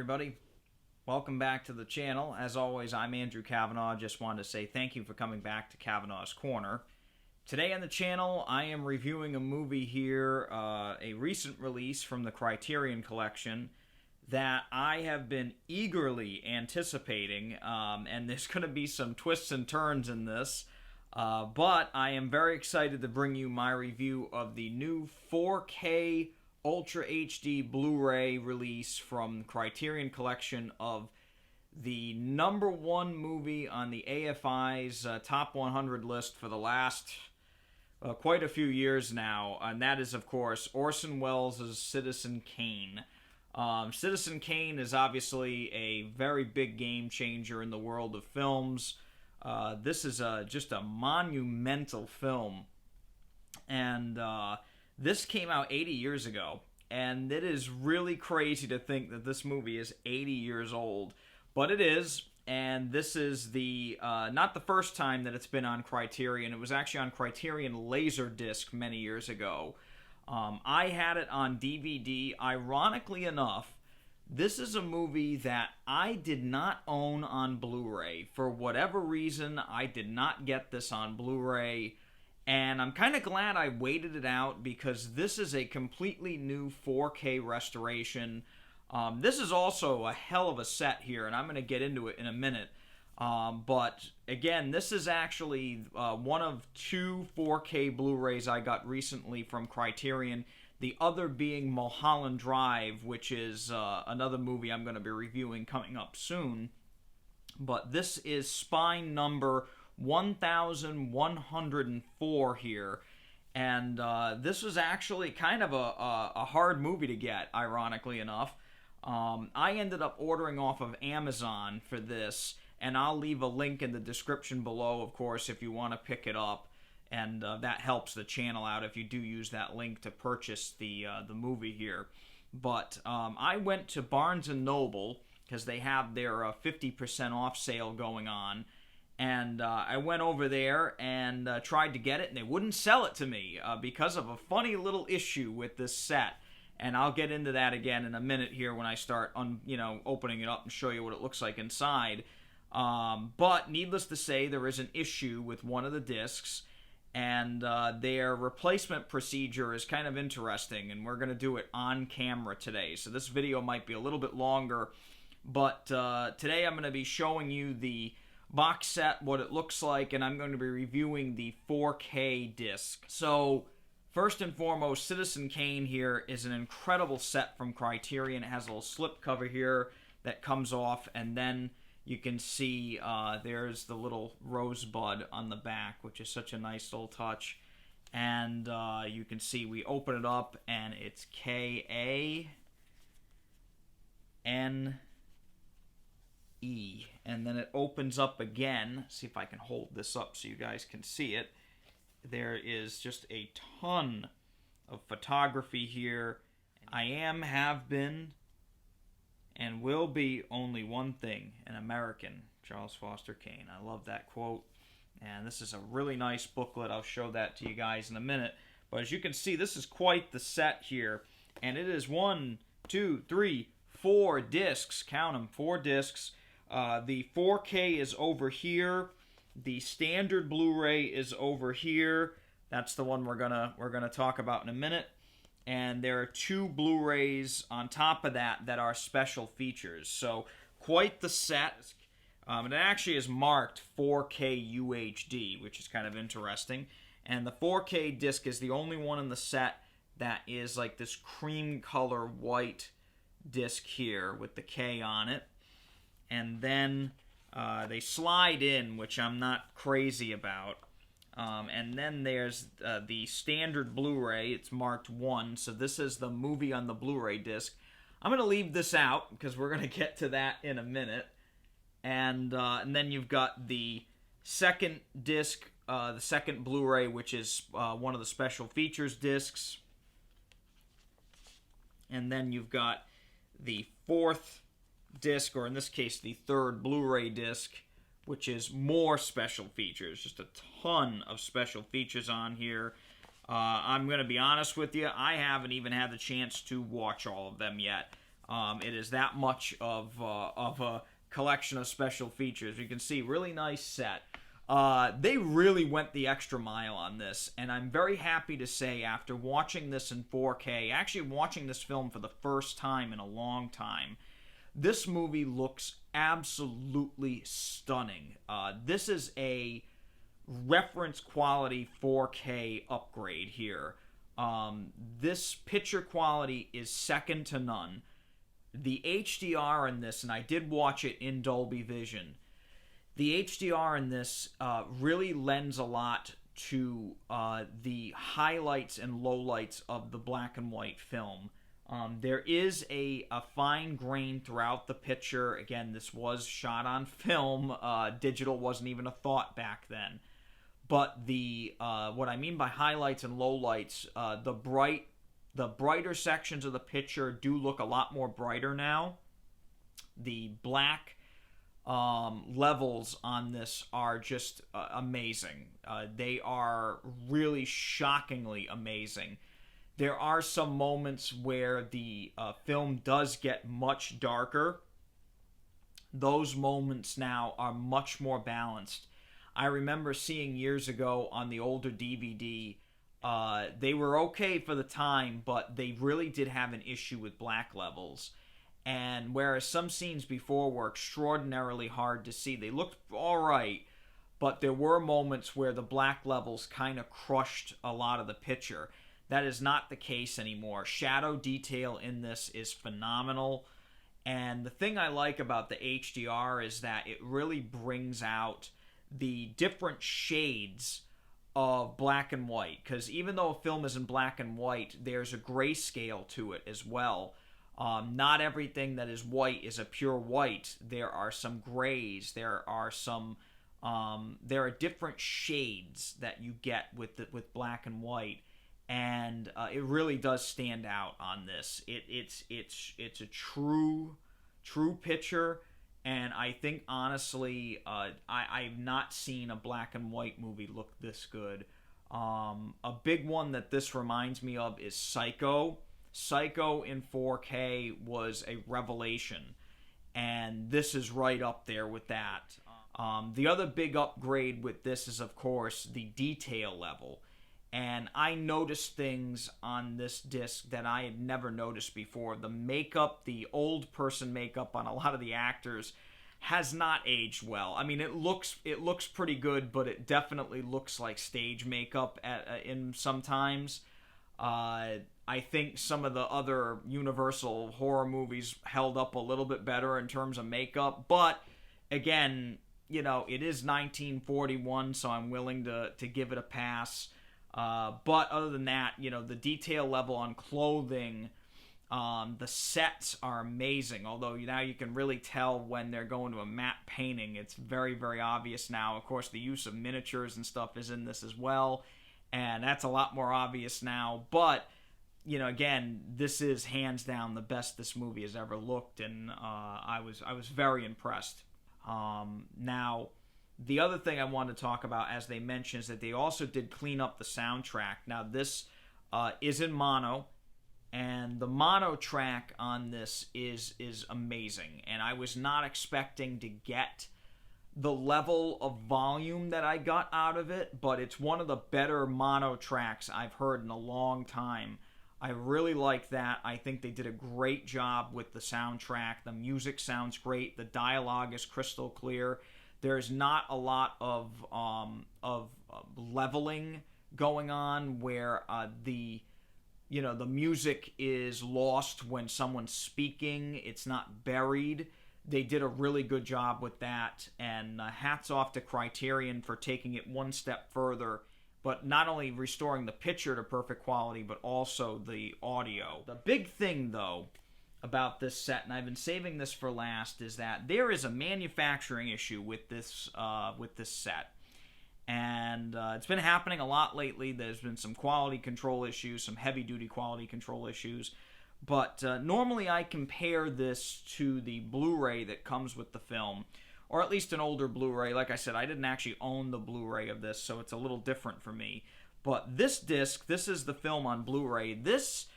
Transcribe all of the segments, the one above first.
everybody. Welcome back to the channel. As always, I'm Andrew Cavanaugh. Just wanted to say thank you for coming back to Cavanaugh's Corner. Today on the channel, I am reviewing a movie here, a recent release from the Criterion Collection that I have been eagerly anticipating, and there's going to be some twists and turns in this, but I am very excited to bring you my review of the new 4K Ultra HD Blu-ray release from Criterion Collection of the #1 movie on the AFI's Top 100 list for the last quite a few years now, and that is, of course, Orson Welles' Citizen Kane. Citizen Kane is obviously a very big game changer in the world of films. This is just a monumental film, and this came out 80 years ago, and it is really crazy to think that this movie is 80 years old, but it is. And this is the not the first time that it's been on Criterion. It was actually on Criterion Laserdisc many years ago. I had it on DVD. Ironically enough, this is a movie that I did not own on Blu-ray. For whatever reason, I did not get this on Blu-ray. And I'm kind of glad I waited it out, because this is a completely new 4K restoration. This is also a hell of a set here, and I'm going to get into it in a minute. But again, this is actually one of 2 4K Blu-rays I got recently from Criterion. The other being Mulholland Drive, which is another movie I'm going to be reviewing coming up soon. But this is spine number 1104 here. And this was actually kind of a hard movie to get, ironically enough. I ended up ordering off of Amazon for this, and I'll leave a link in the description below, of course, if you want to pick it up, and that helps the channel out if you do use that link to purchase the movie here. But I went to Barnes & Noble, because they have their 50% off sale going on, and I went over there and tried to get it, and they wouldn't sell it to me because of a funny little issue with this set. And I'll get into that again in a minute here when I start opening it up and show you what it looks like inside. But needless to say, there is an issue with one of the discs, and their replacement procedure is kind of interesting, and we're going to do it on camera today. So this video might be a little bit longer, but today I'm going to be showing you the box set, what it looks like, and I'm going to be reviewing the 4K disc. So first and foremost, Citizen Kane here is an incredible set from Criterion. It has a little slip cover here that comes off, and then you can see there's the little rosebud on the back, which is such a nice little touch. And you can see we open it up, and it's K-A-N-E. And then it opens up again. See if I can hold this up so you guys can see it. There is just a ton of photography here. I am, have been, and will be only one thing, an American, Charles Foster Kane. I love that quote. And this is a really nice booklet. I'll show that to you guys in a minute. But as you can see, this is quite the set here. And it is 1, 2, 3, 4 discs. Count them, 4 discs. The 4K is over here. The standard Blu-ray is over here. That's the one we're gonna talk about in a minute. And there are 2 Blu-rays on top of that that are special features. So quite the set. It actually is marked 4K UHD, which is kind of interesting. And the 4K disc is the only one in the set that is like this cream color white disc here with the K on it. And then they slide in, which I'm not crazy about. And then there's the standard Blu-ray. It's marked 1, so this is the movie on the Blu-ray disc. I'm going to leave this out because we're going to get to that in a minute. And then you've got the second disc, the second Blu-ray, which is one of the special features discs. And then you've got the 4th disc, or in this case the 3rd Blu-ray disc, which is more special features. Just a ton of special features on here. I'm going to be honest with you, I haven't even had the chance to watch all of them yet. It is that much of a collection of special features. You can see, really nice set. They really went the extra mile on this, and I'm very happy to say, after watching this in 4K, actually watching this film for the first time in a long time, this movie looks absolutely stunning. This is a reference quality 4K upgrade here. This picture quality is second to none. The HDR in this, and I did watch it in Dolby Vision, the HDR in this really lends a lot to the highlights and lowlights of the black and white film. There is a fine grain throughout the picture. Again, this was shot on film. Digital wasn't even a thought back then. But the what I mean by highlights and lowlights, the brighter sections of the picture do look a lot more brighter now. The black levels on this are just amazing. They are really shockingly amazing. There are some moments where the film does get much darker. Those moments now are much more balanced. I remember seeing years ago on the older DVD, they were okay for the time, but they really did have an issue with black levels. And whereas some scenes before were extraordinarily hard to see, they looked alright, but there were moments where the black levels kind of crushed a lot of the picture. That is not the case anymore. Shadow detail in this is phenomenal. And the thing I like about the HDR is that it really brings out the different shades of black and white. Because even though a film is in black and white, there's a grayscale to it as well. Not everything that is white is a pure white. There are some grays. There are different shades that you get with black and white. And it really does stand out on this. It's a true picture, and I think honestly, I've not seen a black and white movie look this good. A big one that this reminds me of is Psycho. Psycho in 4K was a revelation, and this is right up there with that. The other big upgrade with this is, of course, the detail level. And I noticed things on this disc that I had never noticed before. The makeup, the old person makeup on a lot of the actors has not aged well. I mean, it looks pretty good, but it definitely looks like stage makeup in sometimes. I think some of the other Universal horror movies held up a little bit better in terms of makeup. But again, you know, it is 1941, so I'm willing to give it a pass. But other than that, you know, the detail level on clothing, the sets are amazing. Although now you can really tell when they're going to a matte painting. It's very, very obvious now. Of course, the use of miniatures and stuff is in this as well. And that's a lot more obvious now. But, you know, again, this is hands down the best this movie has ever looked. And I was very impressed. Now, the other thing I wanted to talk about, as they mentioned, is that they also did clean up the soundtrack. Now, this is in mono, and the mono track on this is amazing. And I was not expecting to get the level of volume that I got out of it, but it's one of the better mono tracks I've heard in a long time. I really like that. I think they did a great job with the soundtrack. The music sounds great. The dialogue is crystal clear. There's not a lot of leveling going on where the music is lost when someone's speaking. It's not buried. They did a really good job with that, and hats off to Criterion for taking it one step further, but not only restoring the picture to perfect quality, but also the audio. The big thing, though, about this set, and I've been saving this for last, is that there is a manufacturing issue with this set. And it's been happening a lot lately. There's been some quality control issues, some heavy-duty quality control issues. But normally I compare this to the Blu-ray that comes with the film, or at least an older Blu-ray. Like I said, I didn't actually own the Blu-ray of this, so it's a little different for me. But this disc, this is the film on Blu-ray. This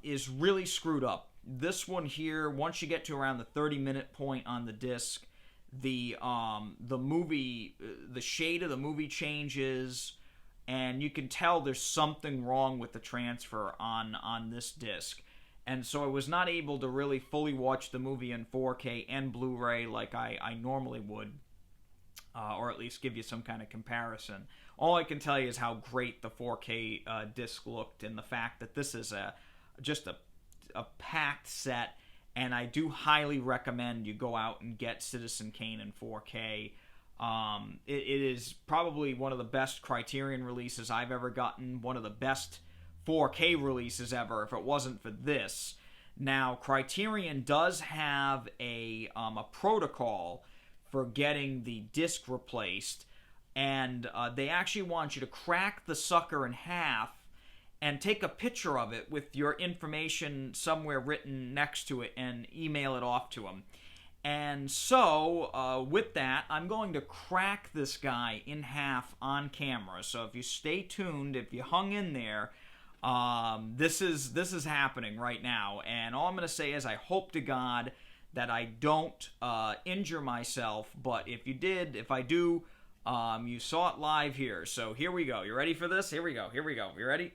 is really screwed up. This one here, once you get to around the 30-minute point on the disc, the movie, the shade of the movie changes, and you can tell there's something wrong with the transfer on this disc. And so I was not able to really fully watch the movie in 4K and Blu-ray like I normally would, or at least give you some kind of comparison. All I can tell you is how great the 4K disc looked, and the fact that this is just a packed set, and I do highly recommend you go out and get Citizen Kane in 4K. It is probably one of the best Criterion releases I've ever gotten, one of the best 4K releases ever, if it wasn't for this. Now, Criterion does have a protocol for getting the disc replaced, and they actually want you to crack the sucker in half and take a picture of it with your information somewhere written next to it and email it off to them. And so, with that, I'm going to crack this guy in half on camera. So if you stay tuned, if you hung in there, this is happening right now. And all I'm going to say is I hope to God that I don't injure myself. But if I do, you saw it live here. So here we go. You ready for this? Here we go. You ready?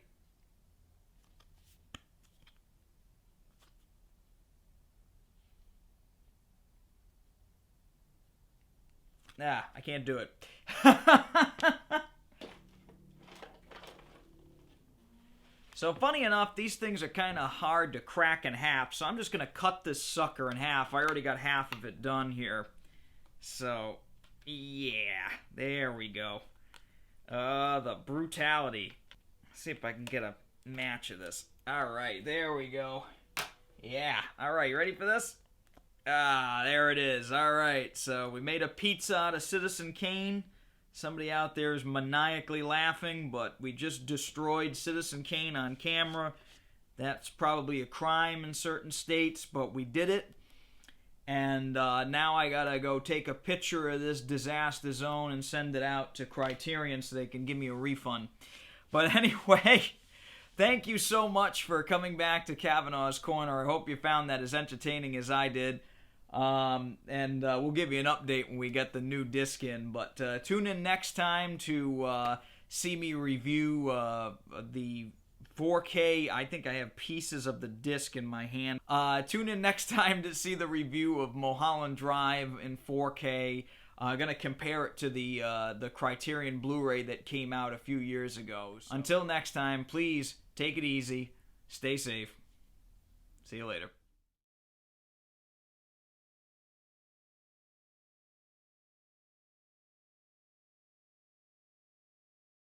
Nah, I can't do it. So funny enough, these things are kind of hard to crack in half, so I'm just going to cut this sucker in half. I already got half of it done here. So, yeah, there we go. The brutality. Let's see if I can get a match of this. Alright, there we go. Yeah, alright, you ready for this? Ah, there it is. Alright, so we made a pizza out of Citizen Kane. Somebody out there is maniacally laughing, but we just destroyed Citizen Kane on camera. That's probably a crime in certain states, but we did it. And now I gotta go take a picture of this disaster zone and send it out to Criterion so they can give me a refund. But anyway, thank you so much for coming back to Cavanaugh's Corner. I hope you found that as entertaining as I did. And we'll give you an update when we get the new disc in. But tune in next time to see me review the 4K. I think I have pieces of the disc in my hand. Tune in next time to see the review of Mulholland Drive in 4K. I'm gonna compare it to the Criterion Blu-ray that came out a few years ago. So until next time, please take it easy, stay safe. See you later.